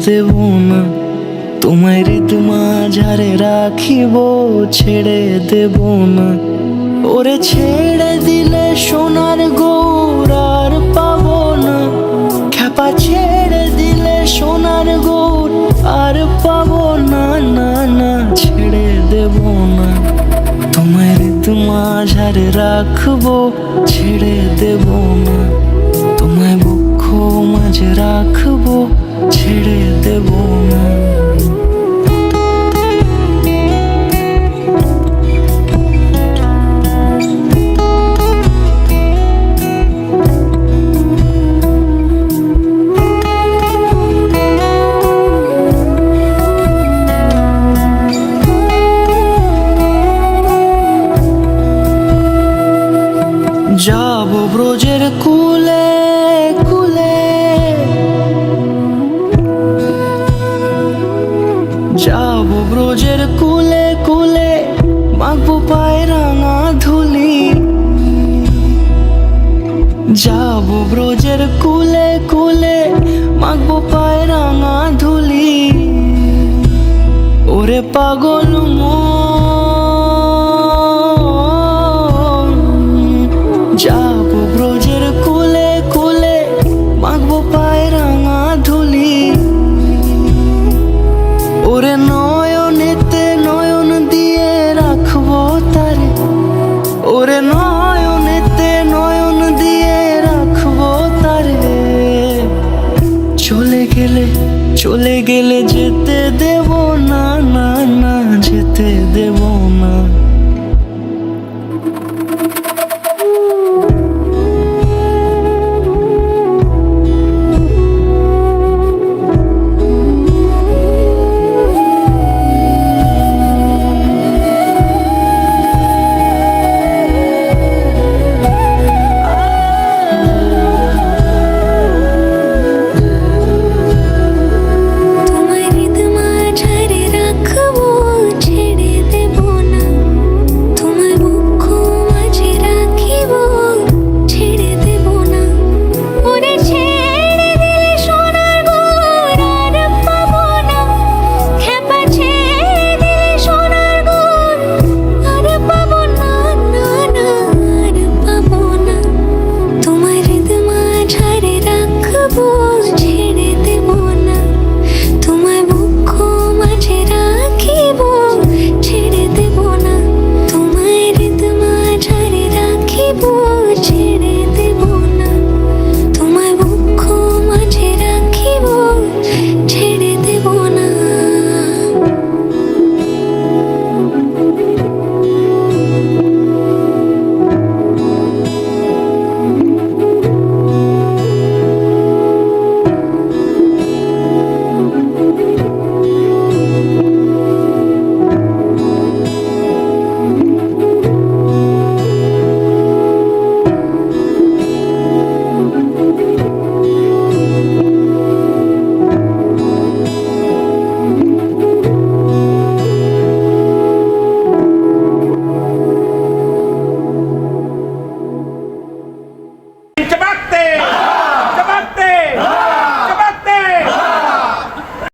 দেব না, তোমায় হৃদ মাঝারে রাখিব, ছেড়ে দেব না। ওরে ছেড়ে দিলে সোনার গৌর আর পাবো না, খ্যাপা ছেড়ে দিলে সোনার গৌর আর পাবো না, না না ছেড়ে দেব না। তোমায় হৃদ মাঝারে রাখবো, ছেড়ে দেব না। তোমায় বক্ষ মাঝে রাখবো, ছেড়ে দেব না। যাব ব্রজের কুলে কুলে, যাব ব্রজের কুলে কুলে, মাখবো পায়ে রাঙা ধুলি। যাব ব্রজের কুলে কুলে, মাখবো পায়ে রাঙা ধুলি। ওরে পাগল যাব ব্রজের কুলে কুলে, মাখবো পায়ে রাঙা ধুলি। ওরে নয়নেতে নয়ন দিয়ে রাখবো তারে, ওরে নয়নেতে নয়ন দিয়ে রাখবো তারে। চলে গেলে যেতে দে